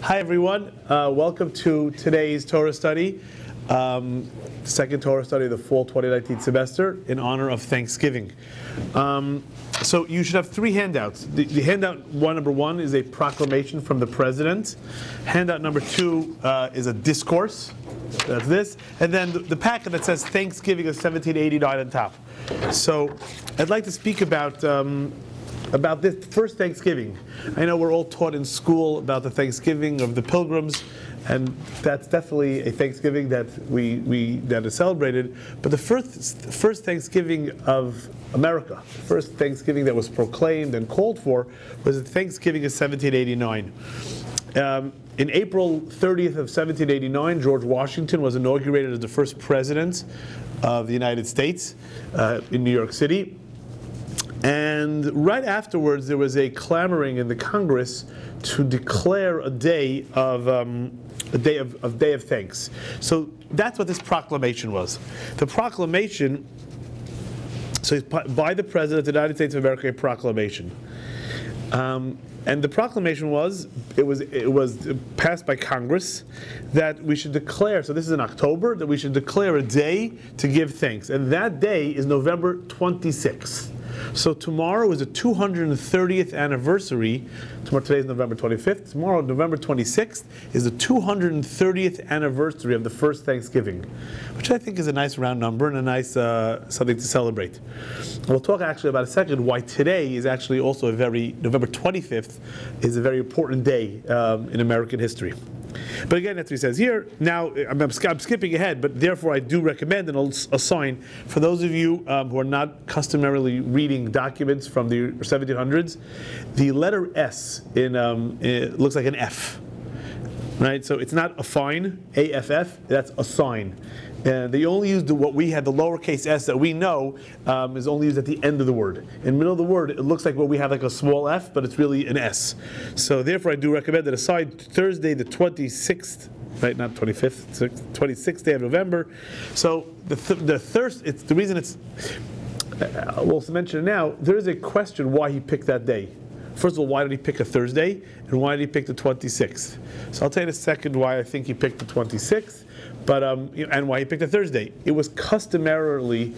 Hi everyone, welcome to today's Torah study, second Torah study of the fall 2019 semester in honor of Thanksgiving. So you should have three handouts. The handout number one is a proclamation from the president. Handout number two is a discourse. That's this. And then the packet that says Thanksgiving of 1789 on top. So I'd like to speak about this first Thanksgiving. I know we're all taught in school about the Thanksgiving of the Pilgrims, and that's definitely a Thanksgiving that that is celebrated. But the first Thanksgiving of America, the first Thanksgiving that was proclaimed and called for, was the Thanksgiving of 1789. In April 30th of 1789, George Washington was inaugurated as the first president of the United States in New York City. And right afterwards, there was a clamoring in the Congress to declare a day of thanks. So that's what this proclamation was. The proclamation, so it's by the President of the United States of America, a proclamation. And the proclamation was passed by Congress that we should declare, so this is in October, that we should declare a day to give thanks. And that day is November 26th. So tomorrow is the 230th anniversary. Today is November 25th. Tomorrow, November 26th, is the 230th anniversary of the first Thanksgiving, which I think is a nice round number and a nice something to celebrate. We'll talk actually about a second why today is actually also November 25th is a very important day in American history. But again, that's what he says here. Now, I'm skipping ahead, but therefore I do recommend and I'll assign for those of you who are not customarily reading documents from the 1700s, the letter S it looks like an F, right? So it's not a fine, A-F-F, that's a sign. They only used what we had, the lowercase s that we know is only used at the end of the word. In the middle of the word, it looks like what we have like a small f, but it's really an s. So therefore I do recommend that aside Thursday the 26th, right, not 25th, 26th day of November. So the reason it's, we'll mention it now, there is a question why he picked that day. First of all, why did he pick a Thursday, and why did he pick the 26th? So I'll tell you in a second why I think he picked the 26th. But and why he picked a Thursday. It was customarily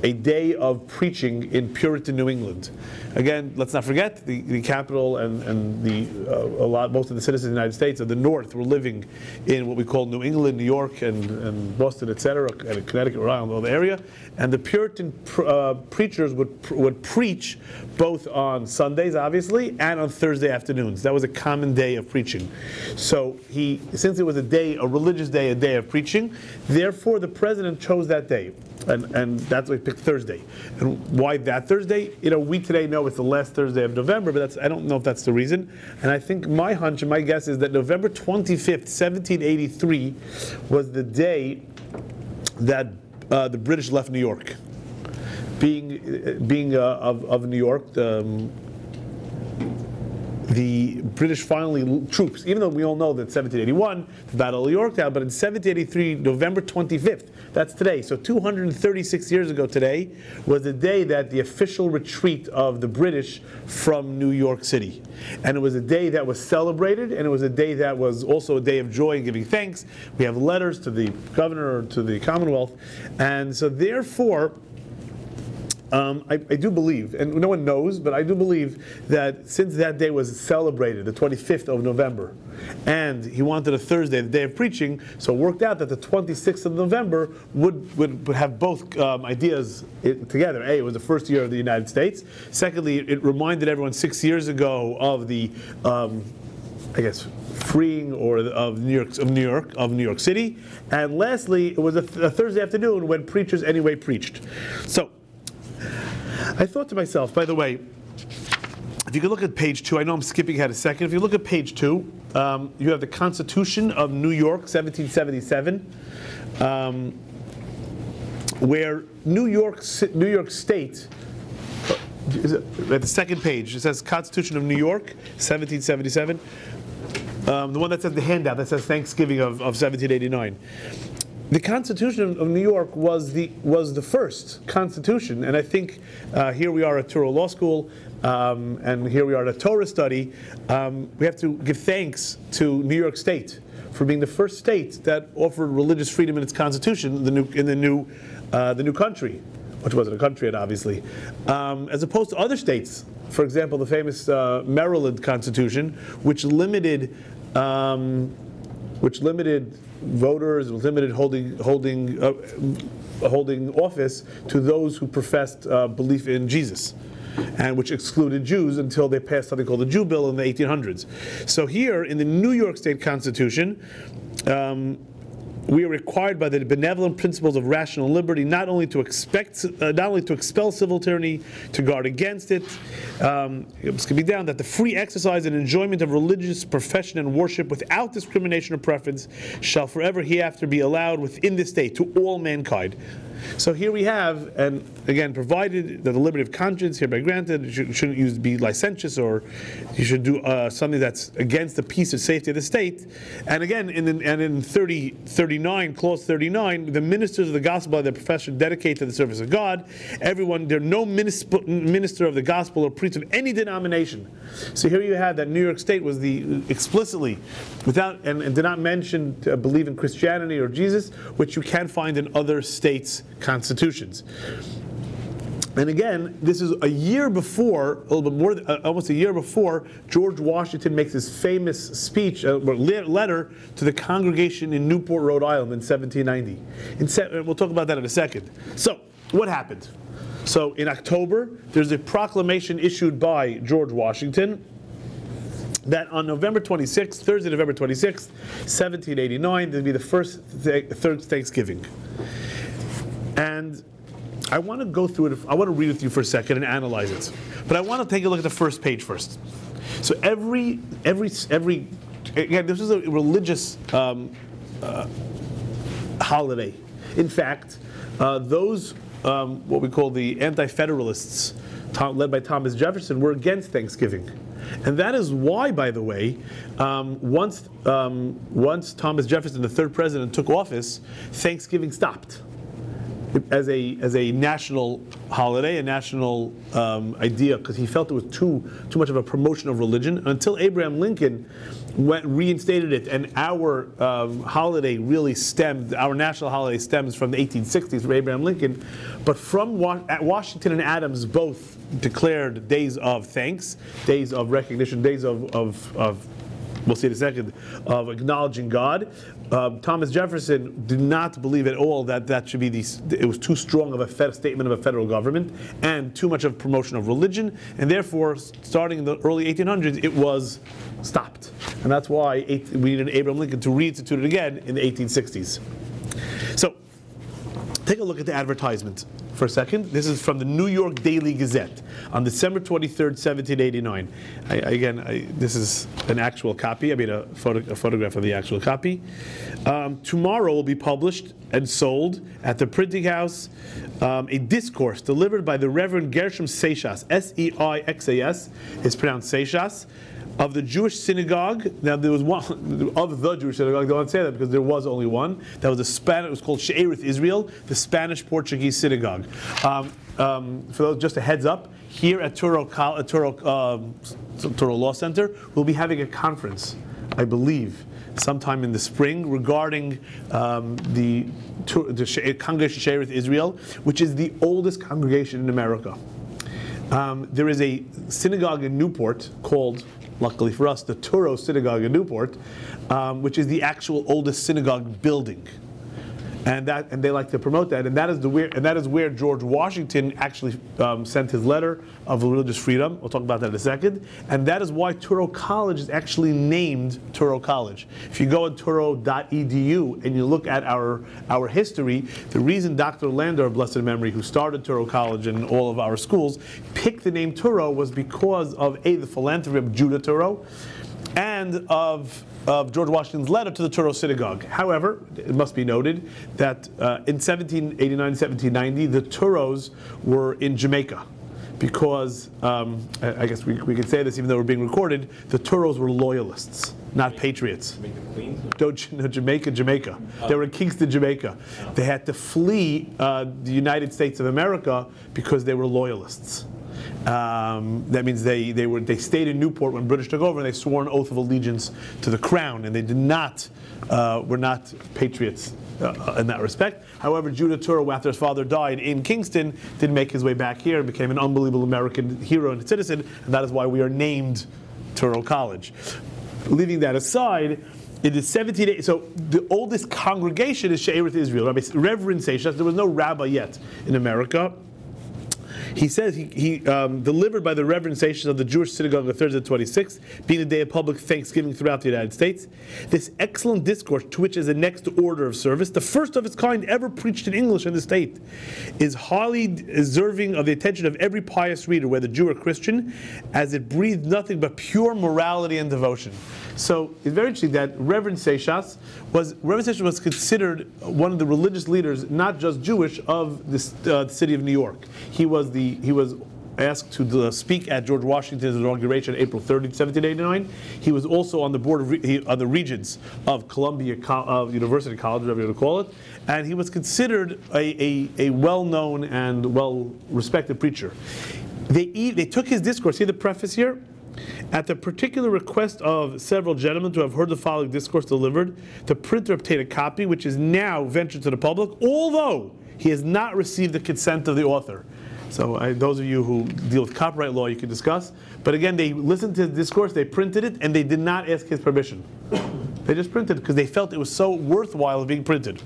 a day of preaching in Puritan New England. Again, let's not forget the capital and most of the citizens of the United States of the North were living in what we call New England, New York, and Boston, etc., and Connecticut, Rhode Island, all the area. And the Puritan preachers would preach both on Sundays, obviously, and on Thursday afternoons. That was a common day of preaching. So since it was a religious day, a day of preaching, therefore the president chose that day. And that's why he picked Thursday. And why that Thursday? We today know it's the last Thursday of November, but I don't know if that's the reason. And I think my hunch and my guess is that November 25th, 1783 was the day that the British left New York. Being of New York, the British troops, even though we all know that 1781, the Battle of Yorktown, but in 1783, November 25th, that's today. So 236 years ago today was the day that the official retreat of the British from New York City. And it was a day that was celebrated, and it was a day that was also a day of joy and giving thanks. We have letters to the governor, to the Commonwealth. And so therefore, I do believe, and no one knows, but I do believe that since that day was celebrated, the 25th of November, and he wanted a Thursday, the day of preaching, so it worked out that the 26th of November would have both ideas together. A, it was the first year of the United States. Secondly, it reminded everyone 6 years ago of the freeing of New York City. And lastly, it was a Thursday afternoon when preachers anyway preached. So I thought to myself, by the way, if you could look at page 2, I know I'm skipping ahead a second. If you look at page 2, you have the Constitution of New York, 1777, where New York State, at the second page, it says Constitution of New York, 1777. The one that says the handout that says Thanksgiving of 1789. the Constitution of New York was the first Constitution, and I think here we are at Touro Law School, and here we are at a Torah study. We have to give thanks to New York State for being the first state that offered religious freedom in its Constitution in the new country, which wasn't a country yet, obviously, as opposed to other states. For example, the famous Maryland Constitution, which limited voters, limited holding office to those who professed belief in Jesus, and which excluded Jews until they passed something called the Jew Bill in the 1800s. So here in the New York State Constitution, we are required by the benevolent principles of rational liberty not only to expel civil tyranny, to guard against it. It can be down that the free exercise and enjoyment of religious profession and worship without discrimination or preference shall forever hereafter be allowed within this state to all mankind. So here we have, and again, provided that the liberty of conscience hereby granted, you shouldn't be licentious, or you should do something that's against the peace or safety of the state. And again, in 39, clause 39, the ministers of the gospel by their profession dedicate to the service of God. Everyone, there are no minister of the gospel or priest of any denomination. So here you have that New York State was explicitly without and did not mention believe in Christianity or Jesus, which you can find in other states' constitutions. And again, this is a year before, a little bit more, almost a year before, George Washington makes his famous speech, letter to the congregation in Newport, Rhode Island in 1790. We'll talk about that in a second. So, what happened? So, in October, there's a proclamation issued by George Washington that on November 26th, Thursday, November 26th, 1789, there'll be the first third Thanksgiving. And I want to go through it. I want to read it with you for a second and analyze it. But I want to take a look at the first page first. So every again, this is a religious holiday. In fact, those what we call the Anti-Federalists, led by Thomas Jefferson, were against Thanksgiving. And that is why, by the way, once Thomas Jefferson, the third president, took office, Thanksgiving stopped as a national holiday, a national idea, because he felt it was too much of a promotion of religion. Until Abraham Lincoln reinstated it, and our holiday really stemmed. Our national holiday stems from the 1860s, from Abraham Lincoln. But from Washington and Adams both declared days of thanks, days of recognition, days of we'll see in a second, of acknowledging God. Thomas Jefferson did not believe at all that should be it was too strong of a statement of a federal government and too much of promotion of religion, and therefore, starting in the early 1800s, it was stopped. And that's why we needed Abraham Lincoln to reinstitute it again in the 1860s. So, take a look at the advertisement for a second. This is from the New York Daily Gazette on December 23rd, 1789. This is an actual copy. I made a photograph of the actual copy. Tomorrow will be published and sold at the printing house a discourse delivered by the Reverend Gershom Seixas, S-E-I-X-A-S, is pronounced Seixas, of the Jewish synagogue. Now there was one of the Jewish synagogue. I don't want to say that because there was only one. That was it was called She'erith Israel, the Spanish-Portuguese synagogue. For those, just a heads up, here at Touro Law Center, we'll be having a conference, I believe, sometime in the spring regarding the Congregation She'erith Israel, which is the oldest congregation in America. There is a synagogue in Newport called, luckily for us, the Touro Synagogue in Newport, which is the actual oldest synagogue building, and they like to promote that, and that is where George Washington actually sent his letter of religious freedom. We'll talk about that in a second, and that is why Touro College is actually named Touro College. If you go on touro.edu and you look at our history, the reason Dr. Lander of blessed memory, who started Touro College and all of our schools, picked the name Touro was because of the philanthropy of Judah Touro and of George Washington's letter to the Touro Synagogue. However, it must be noted that in 1789, 1790, the Touros were in Jamaica because, I guess we could say this even though we're being recorded, the Touros were loyalists. not patriots. Jamaica Queens? No, Jamaica. They were in Kingston, Jamaica. They had to flee the United States of America because they were loyalists. That means they stayed in Newport when British took over, and they swore an oath of allegiance to the crown, and they were not patriots in that respect. However, Judah Turo, after his father died in Kingston, did make his way back here and became an unbelievable American hero and citizen, and that is why we are named Turo College. Leaving that aside, it is 1780. So the oldest congregation is She'erith Israel. Reverend Seixas. There was no rabbi yet in America. He says he delivered by the Reverend Seixas of the Jewish Synagogue on Thursday the 26th, being a day of public thanksgiving throughout the United States. This excellent discourse, to which is the next order of service, the first of its kind ever preached in English in the state, is highly deserving of the attention of every pious reader, whether Jew or Christian, as it breathed nothing but pure morality and devotion. So it's very interesting that Reverend Seixas was considered one of the religious leaders, not just Jewish, of the city of New York. He was asked to speak at George Washington's inauguration April 30, 1789. He was also on the board of the regents of Columbia University College, whatever you want to call it, and he was considered a well-known and well-respected preacher. They took his discourse. See the preface here? At the particular request of several gentlemen to have heard the following discourse delivered, the printer obtained a copy, which is now ventured to the public, although he has not received the consent of the author. So those of you who deal with copyright law, you can discuss. But again, they listened to the discourse, they printed it, and they did not ask his permission. They just printed it because they felt it was so worthwhile being printed.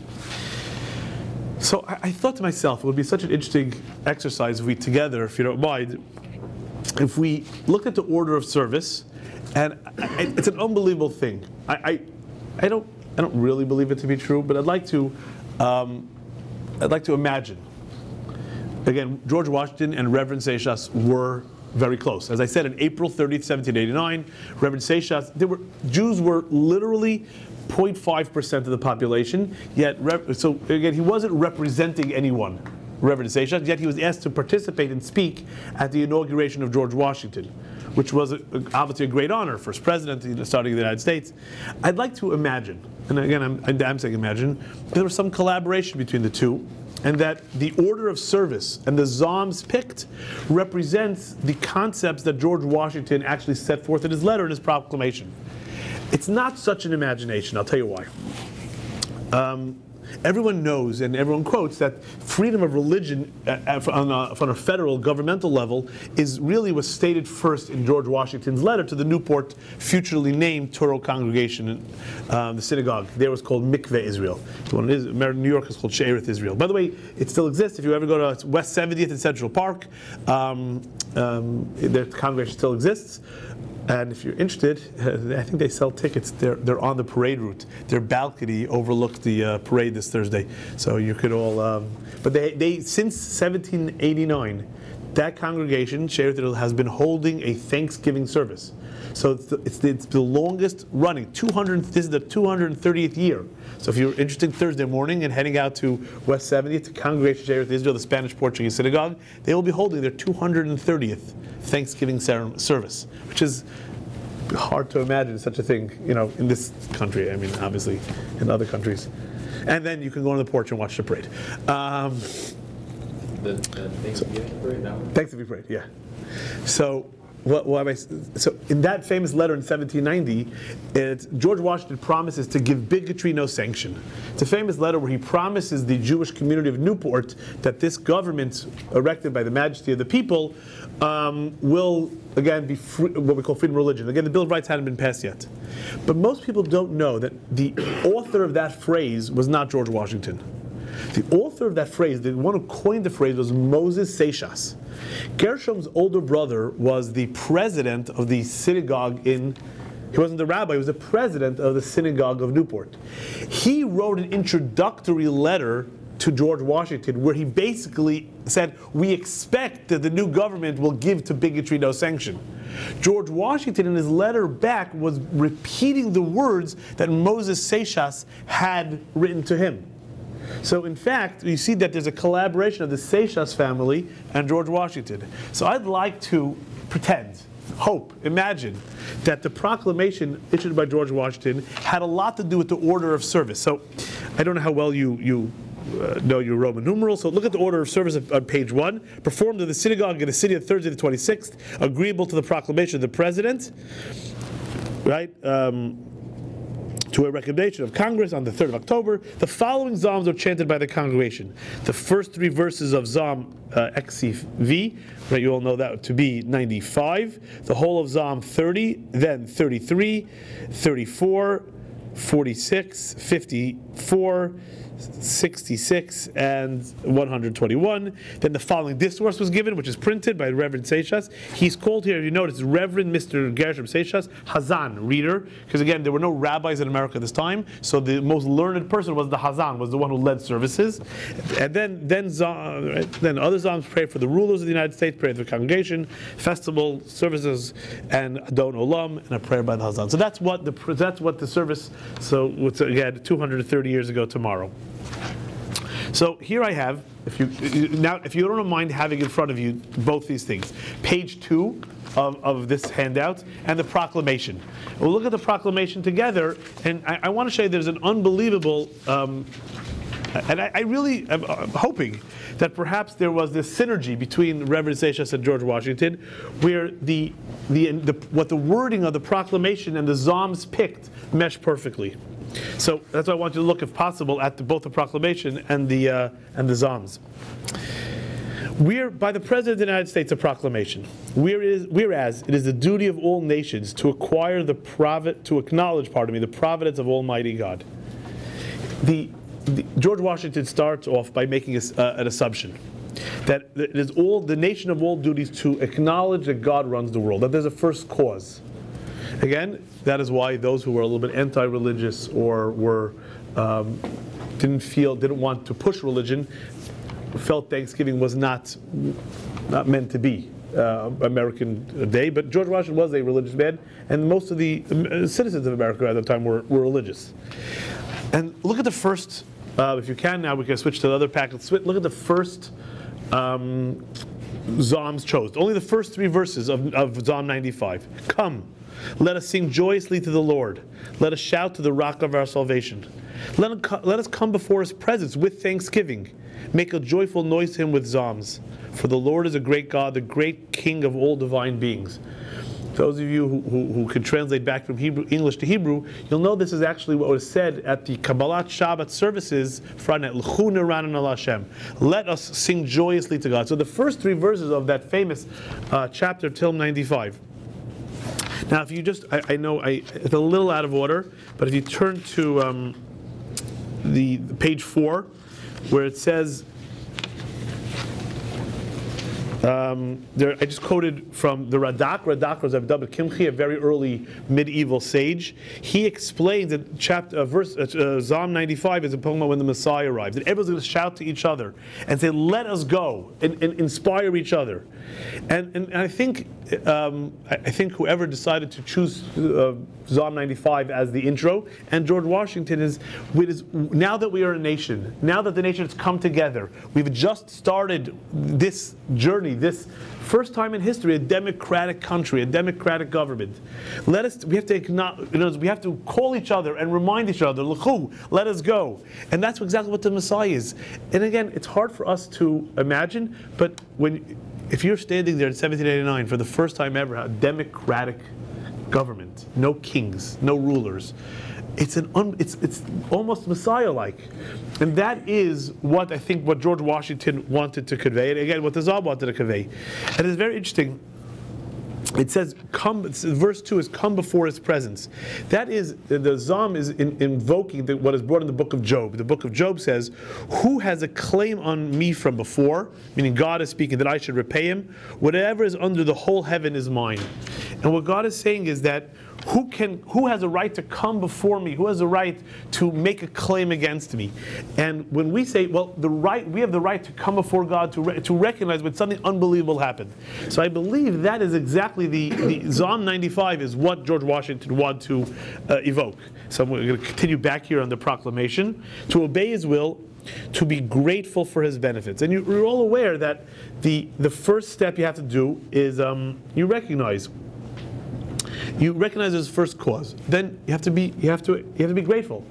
So I thought to myself, it would be such an interesting exercise if we together, if you don't mind, if we looked at the order of service, and it's an unbelievable thing. I don't really believe it to be true, but I'd like to imagine. Again, George Washington and Reverend Seixas were very close. As I said, on April 30th, 1789, Reverend Seixas, Jews were literally 0.5% of the population. Yet, so again, he wasn't representing anyone. Reverend Seixas, yet he was asked to participate and speak at the inauguration of George Washington, which was obviously a great honor, first president starting in the United States. I'd like to imagine, and again I'm saying imagine, there was some collaboration between the two, and that the order of service and the Psalms picked represents the concepts that George Washington actually set forth in his letter, in his proclamation. It's not such an imagination, I'll tell you why. Everyone knows and everyone quotes that freedom of religion on a federal governmental level was stated first in George Washington's letter to the Newport, futurely named Turo congregation, the synagogue. There was called Mikveh Israel. The one in New York is called She'erith Israel. By the way, it still exists. If you ever go to West 70th and Central Park, the congregation still exists. And if you're interested, I think they sell tickets. They're on the parade route. Their balcony overlooked the parade this Thursday, so you could all. But they since 1789, that congregation, She'erith Israel, has been holding a Thanksgiving service. So it's the longest running. This is the 230th year. So if you're interested Thursday morning and heading out to West 70th to Congregation She'erith Israel, the Spanish-Portuguese synagogue, they will be holding their 230th Thanksgiving service, which is hard to imagine such a thing, in this country. I mean, obviously, in other countries. And then you can go on the porch and watch the parade. The Thanksgiving parade, that one? Thanksgiving parade, yeah. So in that famous letter in 1790, George Washington promises to give bigotry no sanction. It's a famous letter where he promises the Jewish community of Newport that this government, erected by the majesty of the people, will again be free, what we call freedom of religion. Again, the Bill of Rights hadn't been passed yet. But most people don't know that the author of that phrase was not George Washington. The author of that phrase, the one who coined the phrase, was Moses Seixas. Gershom's older brother was the president of the synagogue he wasn't the rabbi, he was the president of the synagogue of Newport. He wrote an introductory letter to George Washington where he basically said, we expect that the new government will give to bigotry no sanction. George Washington in his letter back was repeating the words that Moses Seixas had written to him. So in fact, you see that there's a collaboration of the Seixas family and George Washington. So I'd like to pretend, hope, imagine that the proclamation issued by George Washington had a lot to do with the order of service. So I don't know how well you know your Roman numerals. So look at the order of service on page 1. Performed in the synagogue in the city on Thursday the 26th, agreeable to the proclamation of the president, right? To a recommendation of Congress on the 3rd of October. The following Psalms are chanted by the congregation. The first 3 verses of Psalm XCV, right, you all know that to be 95. The whole of Psalm 30, then 33, 34, 46, 54, 66 and 121. Then the following discourse was given, which is printed by Reverend Seixas. He's called here, you notice, Reverend Mr. Gershom Seixas, Hazan, reader, because again, there were no rabbis in America at this time, so the most learned person was the Hazan, was the one who led services. And then other Psalms pray for the rulers of the United States, pray for the congregation, festival services, and Adon Olam, and a prayer by the Hazan. So that's what the service. So it's again 230 years ago tomorrow. So here I have, if you don't mind having in front of you both these things, page 2 of this handout and the proclamation. We'll look at the proclamation together, and I want to show you there's an unbelievable, and I really am hoping that perhaps there was this synergy between Reverend Seixas and George Washington, where what the wording of the proclamation and the Psalms picked mesh perfectly. So that's why I want you to look, if possible, at both the proclamation and the Psalms. By the President of the United States a proclamation. Whereas it is the duty of all nations to acknowledge the providence of Almighty God. George Washington starts off by making an assumption that it is the nation of all duties to acknowledge that God runs the world, that there's a first cause. Again, that is why those who were a little bit anti-religious or didn't want to push religion felt Thanksgiving was not meant to be American Day. But George Washington was a religious man, and most of the citizens of America at the time were religious. And look at the first, if you can now, we can switch to the other packet. Look at the first Psalms chosen. Only the first 3 verses of Psalm 95. Come, let us sing joyously to the Lord. Let us shout to the rock of our salvation. Let us come before His presence with thanksgiving. Make a joyful noise to Him with psalms. For the Lord is a great God, the great King of all divine beings. Those of you who can translate back from English to Hebrew, you'll know this is actually what was said at the Kabbalat Shabbat services Friday night. L'chu neranan al Hashem. Let us sing joyously to God. So the first 3 verses of that famous chapter, Tehillim 95. Now, if you just, I know it's a little out of order, but if you turn to the page 4, where it says, I just quoted from the Radak. Radak was Avdabah Kimchi, a very early medieval sage. He explains that Psalm 95 is a poem when the Messiah arrives. That everyone's going to shout to each other and say, "Let us go," and inspire each other. And I think whoever decided to choose Psalm 95 as the intro, and George Washington is now that we are a nation, now that the nation has come together, we've just started this journey, this first time in history, a democratic country, a democratic government. We have to acknowledge, we have to call each other and remind each other, "L'chu, let us go." And that's exactly what the Messiah is. And again, it's hard for us to imagine, but if you're standing there in 1789 for the first time ever, a democratic government, no kings, no rulers, it's almost Messiah-like, and that is what I think what George Washington wanted to convey, and again what the Psalm wanted to convey. And it's very interesting. It says, verse 2 is, "Come before His presence." That is, the Psalm is invoking what is brought in the book of Job. The book of Job says, "Who has a claim on me from before?" Meaning God is speaking, "that I should repay him. Whatever is under the whole heaven is mine." And what God is saying is that who has a right to come before me? Who has a right to make a claim against me? And when we say, well, we have the right to come before God to recognize when something unbelievable happened. So I believe that is exactly the Psalm 95 is what George Washington wanted to evoke. So I'm going to continue back here on the proclamation. To obey His will, to be grateful for his benefits. And you're all aware that the first step you have to do is you recognize his first cause. Then you have to be grateful.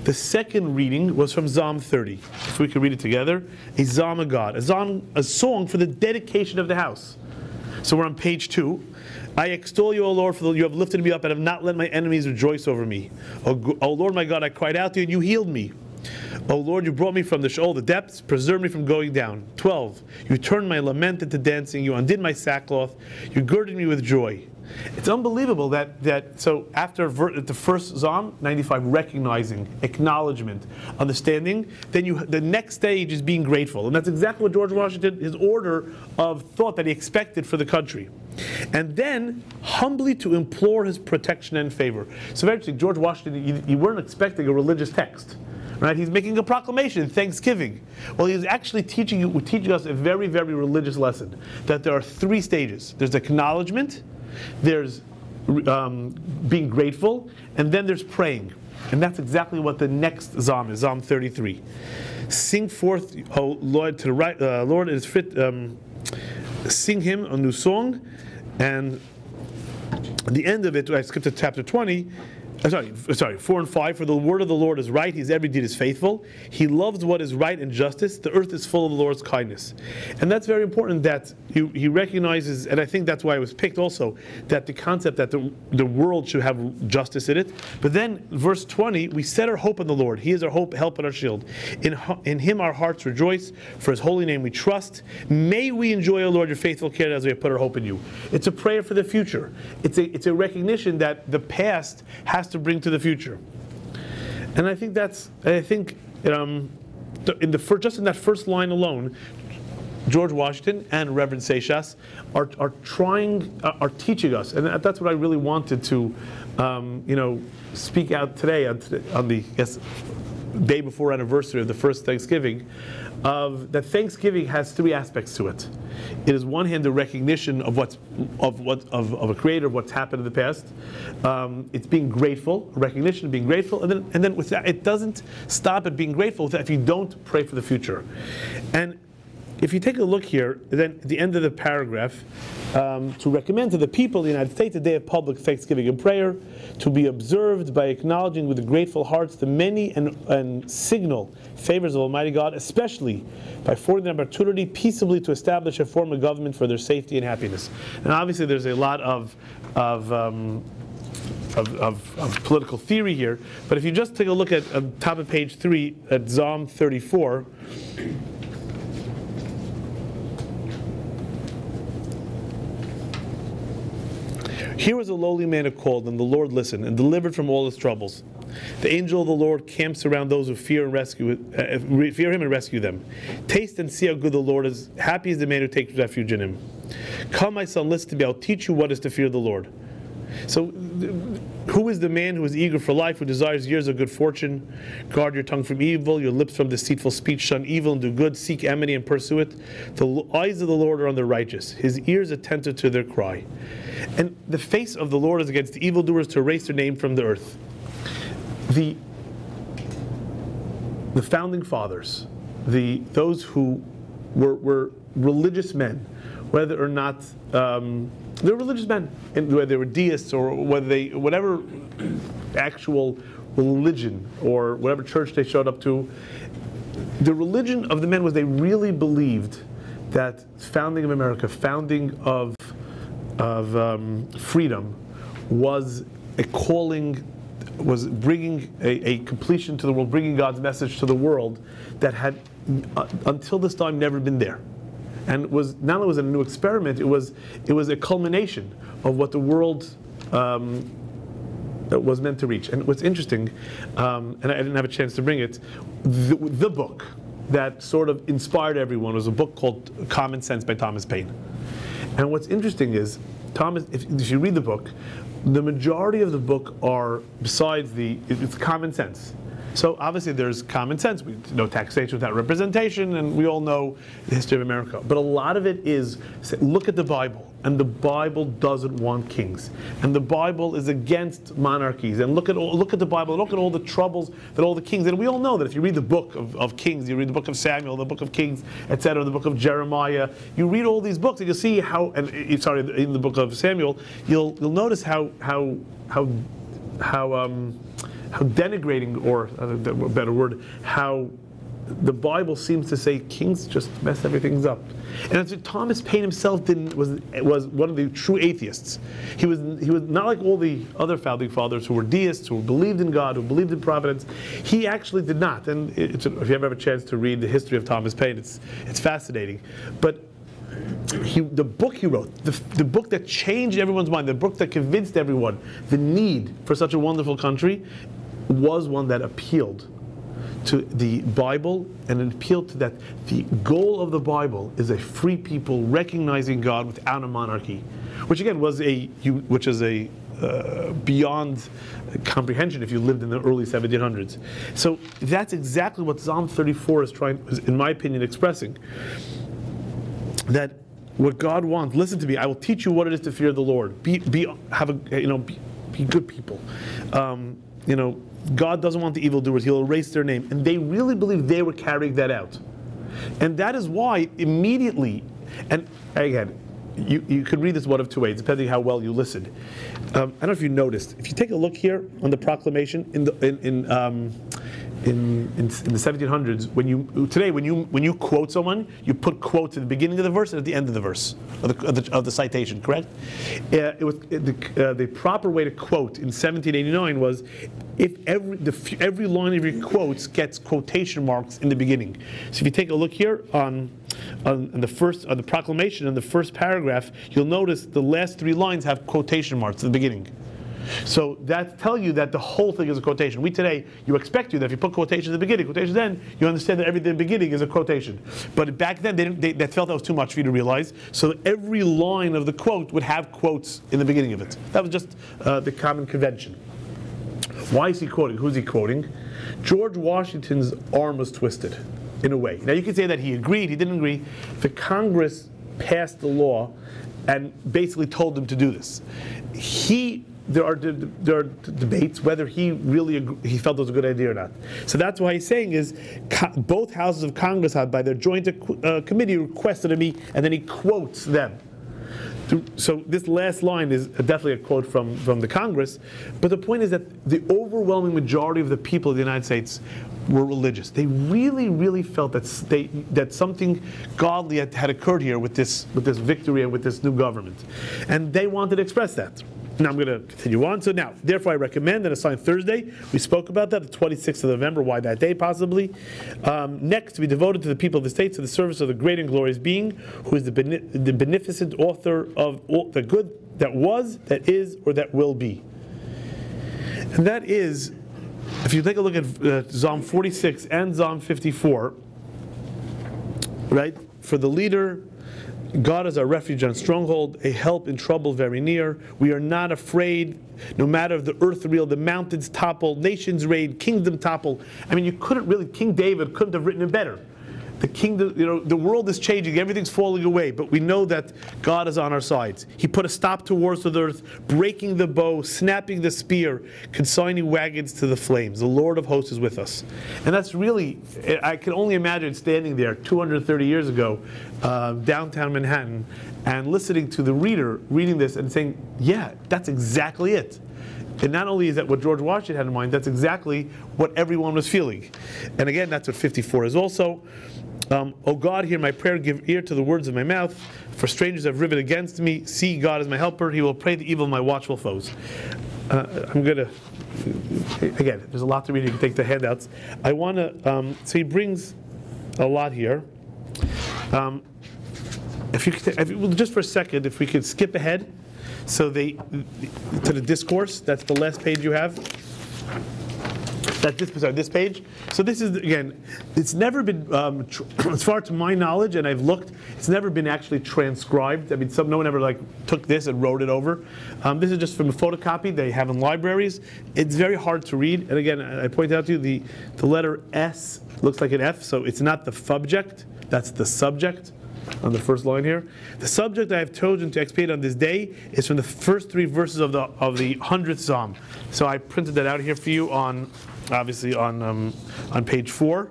The second reading was from Psalm 30. If we could read it together, a psalm of God, a song for the dedication of the house. So we're on page 2. I extol you, O Lord, for you have lifted me up and have not let my enemies rejoice over me. O Lord my God, I cried out to you and you healed me. O Lord, you brought me from the Sheol, the depths, preserved me from going down. 12. You turned my lament into dancing. You undid my sackcloth. You girded me with joy. It's unbelievable so after the first Psalm, 95, recognizing, acknowledgement, understanding, then the next stage is being grateful. And that's exactly what George Washington, his order of thought that he expected for the country. And then humbly to implore his protection and favor. So very interesting, George Washington, you weren't expecting a religious text. Right? He's making a proclamation, Thanksgiving. Well, he's actually teaching us a very, very religious lesson, that there are 3 stages. There's acknowledgement, there's being grateful, and then there's praying. And that's exactly what the next Psalm is, Psalm 33. Sing forth, O Lord, to the right, Lord, it is fit, sing him a new song. And at the end of it, I skipped to chapter 20, 4 and 5. For the word of the Lord is right, his every deed is faithful. He loves what is right and justice. The earth is full of the Lord's kindness. And that's very important that he recognizes, and I think that's why it was picked also, that the concept that the world should have justice in it. But then, verse 20, we set our hope in the Lord. He is our hope, help, and our shield. In him our hearts rejoice. For his holy name we trust. May we enjoy, O Lord, your faithful care as we have put our hope in you. It's a prayer for the future. It's a recognition that the past has to bring to the future. And I think in that first line alone, George Washington and Reverend Seixas are teaching us, and that's what I really wanted to speak out today on the day before anniversary of the first Thanksgiving, of that Thanksgiving has 3 aspects to it. It is, one hand, the recognition of a creator, of what's happened in the past. It's being grateful, recognition of being grateful, and then with that, it doesn't stop at being grateful if you don't pray for the future. And if you take a look here, then at the end of the paragraph, to recommend to the people of the United States a day of public thanksgiving and prayer, to be observed by acknowledging with grateful hearts the many and signal favors of Almighty God, especially by affording them opportunity peaceably to establish a form of government for their safety and happiness. And obviously there's a lot of political theory here, but if you just take a look at top of page 3 at Psalm 34, here was a lowly man who called, and the Lord listened, and delivered from all his troubles. The angel of the Lord camps around those who fear him and rescue them. Taste and see how good the Lord is. Happy is the man who takes refuge in him. Come, my son, listen to me. I'll teach you what is to fear the Lord. So, who is the man who is eager for life, who desires years of good fortune? Guard your tongue from evil, your lips from deceitful speech. Shun evil and do good. Seek amity and pursue it. The eyes of the Lord are on the righteous, his ears attentive to their cry. And the face of the Lord is against the evildoers, to erase their name from the earth. The founding fathers, those who were religious men, whether or not they're religious men, and whether they were deists or whatever actual religion or whatever church they showed up to, the religion of the men was they really believed that founding of America, founding of freedom, was a calling, was bringing a completion to the world, bringing God's message to the world that had until this time never been there. And was not only was it a new experiment, it was a culmination of what the world was meant to reach. And what's interesting, and I didn't have a chance to bring it, the book that sort of inspired everyone was a book called Common Sense by Thomas Paine. And what's interesting is, if you read the book, the majority of the book are, besides it's common sense. So obviously there's common sense. No taxation without representation, and we all know the history of America. But a lot of it is, look at the Bible, and the Bible doesn't want kings, and the Bible is against monarchies. And look at the Bible, look at all the troubles that all the kings. And we all know that if you read the book of Kings, you read the book of Samuel, the book of Kings, etc., the book of Jeremiah, you read all these books, and you'll see how. And in the book of Samuel, you'll notice how denigrating, or a better word, how the Bible seems to say kings just mess everything up. And as Thomas Paine himself was one of the true atheists. He was not like all the other founding fathers who were deists, who believed in God, who believed in providence. He actually did not. And if you ever have a chance to read the history of Thomas Paine, it's fascinating. But the book he wrote, the book that changed everyone's mind, the book that convinced everyone the need for such a wonderful country, was one that appealed to the Bible, and it appealed to that the goal of the Bible is a free people recognizing God without a monarchy, which again was beyond comprehension if you lived in the early 1700s. So that's exactly what Psalm 34 is in my opinion, expressing. That what God wants, listen to me, I will teach you what it is to fear the Lord. Be good people. God doesn't want the evildoers. He'll erase their name. And they really believe they were carrying that out. And that is why immediately, and again, you could read this one of two ways, depending how well you listened. I don't know if you noticed. If you take a look here on the proclamation in the 1700s, when you quote someone, you put quotes at the beginning of the verse and at the end of the verse of the citation. Correct? The proper way to quote in 1789 was if every line of your quotes gets quotation marks in the beginning. So if you take a look here on the proclamation in the first paragraph, you'll notice the last three lines have quotation marks at the beginning. So that tells you that the whole thing is a quotation. We today, you expect that if you put quotations at the beginning, quotations then, you understand that everything at the beginning is a quotation. But back then, they felt that was too much for you to realize. So every line of the quote would have quotes in the beginning of it. That was just the common convention. Why is he quoting? Who's he quoting? George Washington's arm was twisted, in a way. Now you could say that he agreed, he didn't agree. The Congress passed the law and basically told him to do this. There are debates whether he felt it was a good idea or not. So that's why he's saying is both houses of Congress had by their joint committee requested of me, and then he quotes them. So this last line is definitely a quote from the Congress, but the point is that the overwhelming majority of the people of the United States were religious. They really, really felt that something godly had occurred here with this victory and with this new government, and they wanted to express that. Now I'm going to continue on. So now, therefore I recommend that assigned Thursday, we spoke about that, the 26th of November, why that day possibly. Next, to be devoted to the people of the states to the service of the great and glorious being, who is the beneficent author of all the good that was, that is, or that will be. And that is, if you take a look at Psalm 46 and Psalm 54, right, for the leader, God is our refuge and stronghold, a help in trouble very near. We are not afraid, no matter if the earth reel, the mountains topple, nations raid, kingdom topple. I mean, King David couldn't have written it better. The kingdom, the world is changing, everything's falling away, but we know that God is on our sides. He put a stop to wars with earth, breaking the bow, snapping the spear, consigning wagons to the flames. The Lord of hosts is with us. And that's really, I can only imagine standing there 230 years ago, downtown Manhattan, and listening to the reader reading this and saying, yeah, that's exactly it. And not only is that what George Washington had in mind, that's exactly what everyone was feeling. And again, that's what 54 is also. O God, hear my prayer, give ear to the words of my mouth. For strangers have riven against me. See, God is my helper. He will pray the evil of my watchful foes. I'm going to, again, there's a lot to read. You can take the handouts. I want to, so he brings a lot here. Just for a second, if we could skip ahead. So to the discourse, that's the last page you have. this page. So this is, again, it's never been, as far to my knowledge, and I've looked, it's never been actually transcribed. I mean, no one ever took this and wrote it over. This is just from a photocopy they have in libraries. It's very hard to read. And again, I point out to you, the letter S looks like an F, so it's not the subject, that's the subject on the first line here. The subject I have chosen to expiate on this day is from the first 3 verses of the 100th Psalm. So I printed that out here for you obviously on page 4.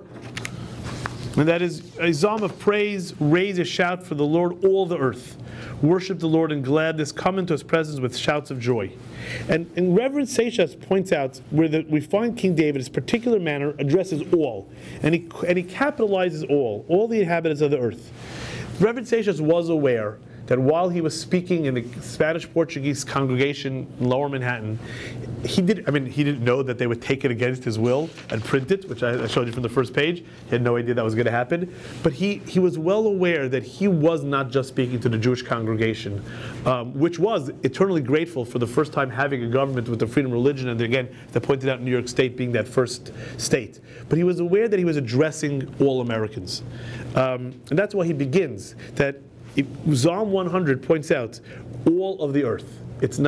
And that is a psalm of praise. Raise a shout for the Lord, all the earth. Worship the Lord in gladness. Come into His presence with shouts of joy. And Reverend Seixas points out where we find King David, his particular manner addresses all, and he capitalizes all the inhabitants of the earth. Reverend Seixas was aware that while he was speaking in the Spanish-Portuguese congregation in Lower Manhattan, he didn't know that they would take it against his will and print it, which I showed you from the first page. He had no idea that was going to happen. But he was well aware that he was not just speaking to the Jewish congregation, which was eternally grateful for the first time having a government with the freedom of religion, and again, they pointed out New York State being that first state. But he was aware that he was addressing all Americans. And that's why he begins, that Psalm 100 points out all of the earth. It's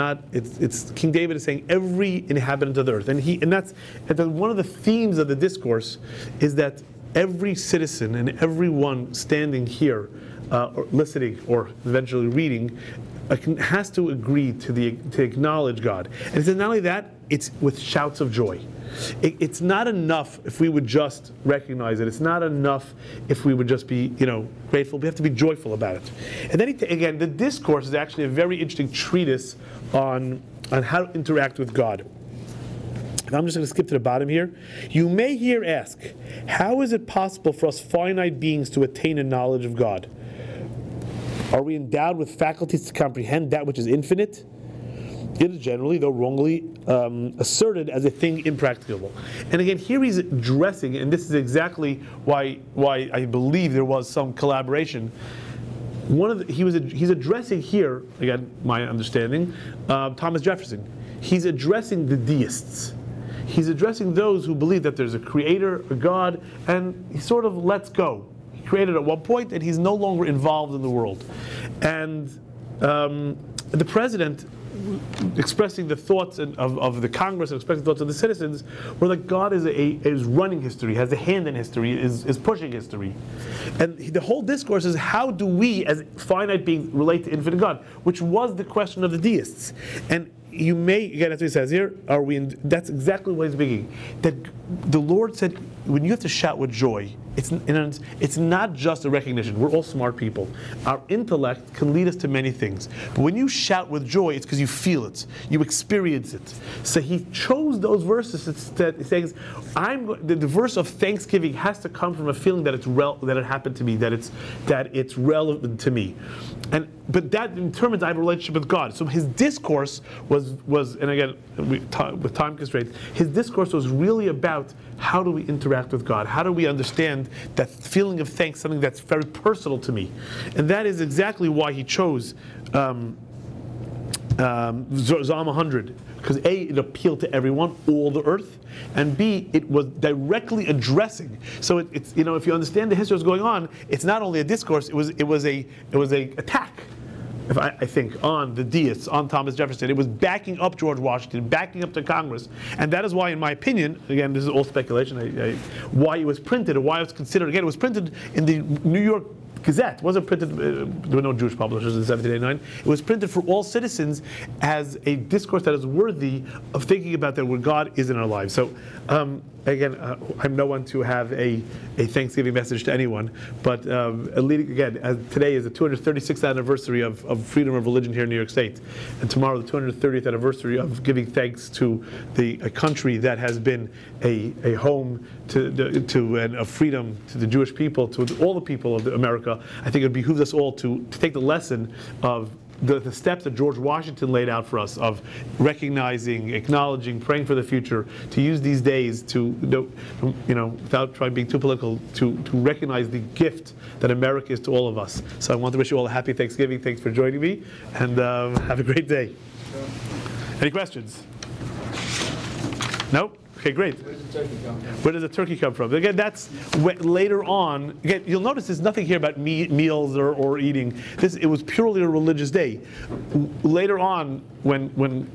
King David is saying every inhabitant of the earth, and one of the themes of the discourse is that every citizen and everyone standing here, or listening, or eventually reading, has to agree to acknowledge God. And it's not only that; it's with shouts of joy. It's not enough if we would just recognize it. It's not enough if we would just be, grateful. We have to be joyful about it. And then again, the discourse is actually a very interesting treatise on how to interact with God. And I'm just going to skip to the bottom here. You may here ask, how is it possible for us finite beings to attain a knowledge of God? Are we endowed with faculties to comprehend that which is infinite? It is generally, though wrongly, asserted as a thing impracticable. And again, here he's addressing, and this is exactly why I believe there was some collaboration. He's addressing here, again, my understanding, Thomas Jefferson. He's addressing the deists. He's addressing those who believe that there's a creator, a God, and he sort of lets go. He created at one point, and he's no longer involved in the world. And the president, expressing the thoughts of the Congress and expressing the thoughts of the citizens, were that God is running history, has a hand in history, is pushing history. And the whole discourse is, how do we as finite beings relate to infinite God? Which was the question of the deists. And you may, again, that's what he says here, that's exactly what he's beginning. That the Lord said, when you have to shout with joy, it's not just a recognition. We're all smart people. Our intellect can lead us to many things. But when you shout with joy, it's because you feel it. You experience it. So he chose those verses that says, the verse of thanksgiving has to come from a feeling that that it happened to me, that it's relevant to me. But that determines I have a relationship with God. So his discourse was, and again, with time constraints, his discourse was really about how do we interact with God? How do we understand that feeling of thanks, something that's very personal to me? And that is exactly why he chose Psalm 100. Because A, it appealed to everyone, all the earth, and B, it was directly addressing. So it's if you understand the history of what's going on, it's not only a discourse, it was a attack, I think, on the deists, on Thomas Jefferson. It was backing up George Washington, backing up the Congress, and that is why, in my opinion, again, this is all speculation, why it was printed, or why it was considered. Again, it was printed in the New York Gazette. It wasn't printed, there were no Jewish publishers in 1789. It was printed for all citizens as a discourse that is worthy of thinking about that where God is in our lives. So, again, I'm no one to have a Thanksgiving message to anyone, but today is the 236th anniversary of freedom of religion here in New York State, and tomorrow the 230th anniversary of giving thanks to a country that has been a home and a freedom to the Jewish people, to all the people of America. I think it behooves us all to take the lesson of the steps that George Washington laid out for us, of recognizing, acknowledging, praying for the future, to use these days to, without trying being too political, to recognize the gift that America is to all of us. So I want to wish you all a happy Thanksgiving. Thanks for joining me, and have a great day. Any questions? Nope? Okay, great. Where does the turkey come from? Where does the turkey come from? Again, that's later on. Again, you'll notice there's nothing here about meals or eating. It was purely a religious day. Later on, when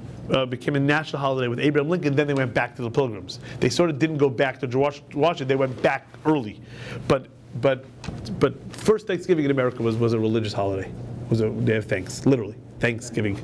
became a national holiday with Abraham Lincoln, then they went back to the Pilgrims. They sort of didn't go back to George Washington. They went back early, but first Thanksgiving in America was a religious holiday. Was a day of thanks, literally Thanksgiving.